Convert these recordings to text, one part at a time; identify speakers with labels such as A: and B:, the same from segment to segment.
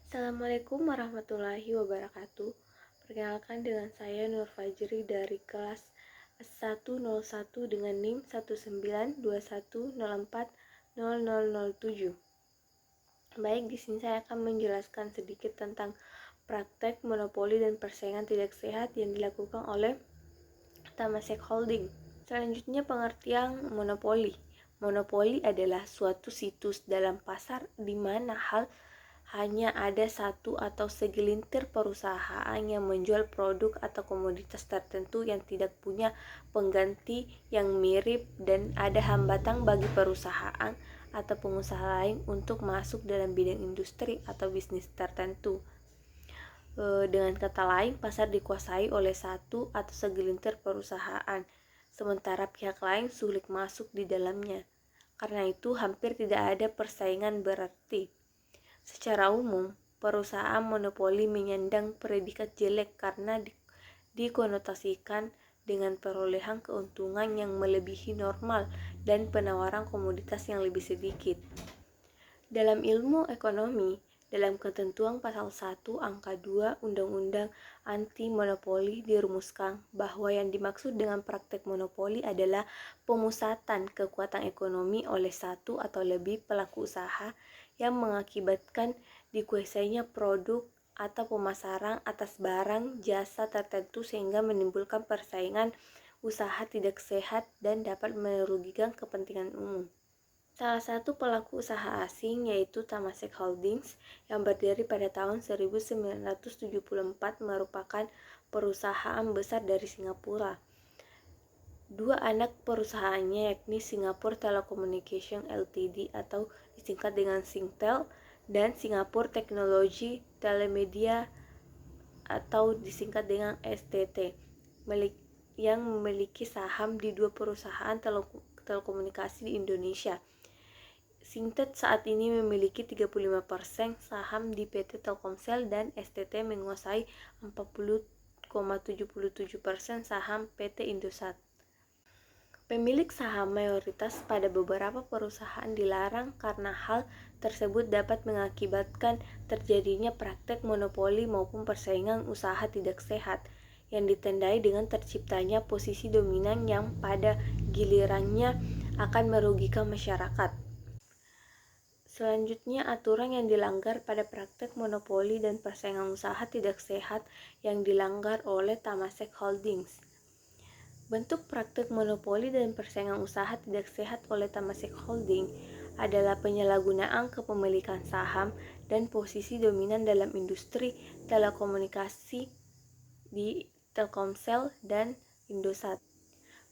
A: Assalamualaikum warahmatullahi wabarakatuh. Perkenalkan dengan saya Nur Fajri dari kelas 101 dengan NIM 19210404007. Baik, di sini saya akan menjelaskan sedikit tentang praktek monopoli dan persaingan tidak sehat yang dilakukan oleh Temasek Holding. Selanjutnya, pengertian monopoli. Monopoli adalah suatu situs dalam pasar di mana hanya ada satu atau segelintir perusahaan yang menjual produk atau komoditas tertentu yang tidak punya pengganti yang mirip, dan ada hambatan bagi perusahaan atau pengusaha lain untuk masuk dalam bidang industri atau bisnis tertentu. Dengan kata lain, pasar dikuasai oleh satu atau segelintir perusahaan, sementara pihak lain sulit masuk di dalamnya. Karena itu, hampir tidak ada persaingan berarti. Secara umum, perusahaan monopoli menyandang predikat jelek karena dikonotasikan dengan perolehan keuntungan yang melebihi normal dan penawaran komoditas yang lebih sedikit. Dalam ilmu ekonomi, dalam ketentuan pasal 1 angka 2 Undang-Undang Anti Monopoli dirumuskan bahwa yang dimaksud dengan praktek monopoli adalah pemusatan kekuatan ekonomi oleh satu atau lebih pelaku usaha yang mengakibatkan dikuasainya produk atau pemasaran atas barang jasa tertentu sehingga menimbulkan persaingan usaha tidak sehat dan dapat merugikan kepentingan umum. Salah satu pelaku usaha asing yaitu Temasek Holdings yang berdiri pada tahun 1974 merupakan perusahaan besar dari Singapura. Dua anak perusahaannya yakni Singapore Telecommunication Ltd atau disingkat dengan Singtel dan Singapore Technology Telemedia atau disingkat dengan STT yang memiliki saham di dua perusahaan telekomunikasi di Indonesia. Singtel saat ini memiliki 35% saham di PT Telkomsel dan STT menguasai 40,77% saham PT Indosat. Pemilik saham mayoritas pada beberapa perusahaan dilarang karena hal tersebut dapat mengakibatkan terjadinya praktek monopoli maupun persaingan usaha tidak sehat yang ditandai dengan terciptanya posisi dominan yang pada gilirannya akan merugikan masyarakat. Selanjutnya, aturan yang dilanggar pada praktek monopoli dan persaingan usaha tidak sehat yang dilanggar oleh Temasek Holdings. Bentuk praktek monopoli dan persaingan usaha tidak sehat oleh Temasek Holding adalah penyalahgunaan kepemilikan saham dan posisi dominan dalam industri telekomunikasi di Telkomsel dan Indosat.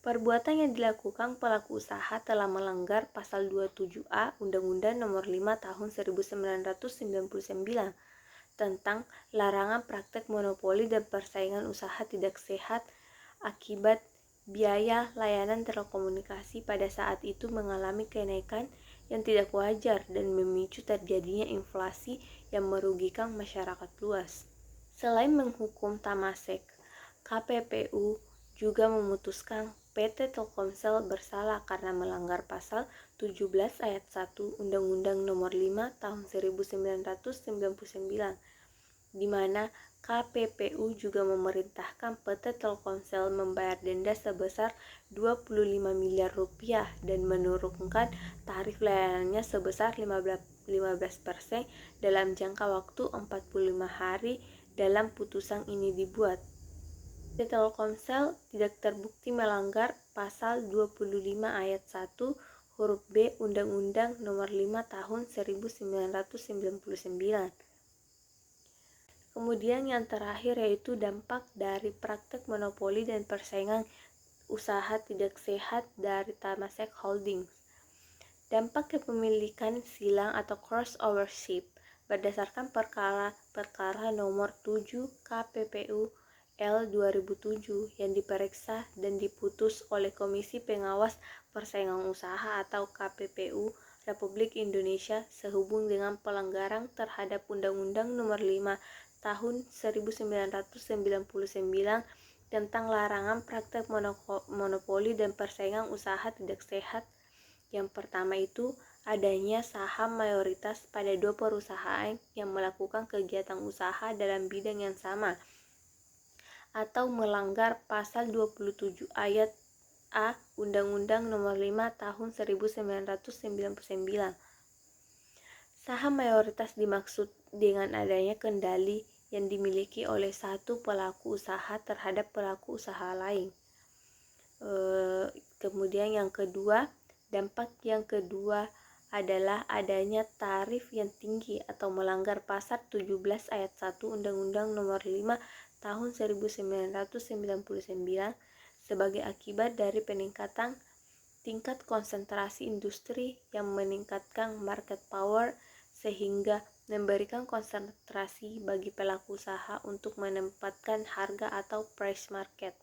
A: Perbuatan yang dilakukan pelaku usaha telah melanggar pasal 27A Undang-Undang Nomor 5 Tahun 1999 tentang larangan praktek monopoli dan persaingan usaha tidak sehat akibat biaya layanan telekomunikasi pada saat itu mengalami kenaikan yang tidak wajar dan memicu terjadinya inflasi yang merugikan masyarakat luas. Selain menghukum Temasek, KPPU juga memutuskan PT Telkomsel bersalah karena melanggar pasal 17 ayat 1 Undang-Undang Nomor 5 Tahun 1999, di mana KPPU juga memerintahkan PT Telkomsel membayar denda sebesar 25 miliar rupiah dan menurunkan tarif layanannya sebesar 15% dalam jangka waktu 45 hari dalam putusan ini dibuat. PT Telkomsel tidak terbukti melanggar pasal 25 ayat 1 huruf B Undang-Undang Nomor 5 Tahun 1999. Kemudian yang terakhir yaitu dampak dari praktek monopoli dan persaingan usaha tidak sehat dari Temasek Holdings. Dampak kepemilikan silang atau cross ownership berdasarkan perkara nomor 7 KPPU L 2007 yang diperiksa dan diputus oleh Komisi Pengawas Persaingan Usaha atau KPPU Republik Indonesia sehubung dengan pelanggaran terhadap Undang-Undang Nomor 5 Tahun 1999 tentang larangan praktek monopoli dan persaingan usaha tidak sehat. Yang pertama itu adanya saham mayoritas pada dua perusahaan yang melakukan kegiatan usaha dalam bidang yang sama, atau melanggar pasal 27 ayat A Undang-Undang Nomor 5 Tahun 1999. Saham mayoritas dimaksud dengan adanya kendali yang dimiliki oleh satu pelaku usaha terhadap pelaku usaha lain. Kemudian yang kedua, dampak yang kedua adalah adanya tarif yang tinggi atau melanggar pasal 17 ayat 1 Undang-Undang Nomor 5 Tahun 1999 sebagai akibat dari peningkatan tingkat konsentrasi industri yang meningkatkan market power sehingga memberikan konsentrasi bagi pelaku usaha untuk menempatkan harga atau price market.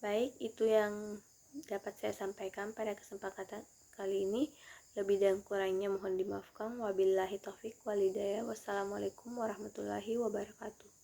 A: Baik, itu yang dapat saya sampaikan pada kesempatan kali ini. Lebih dan kurangnya mohon dimaafkan. Wabillahi taufik walhidayah. Wassalamualaikum warahmatullahi wabarakatuh.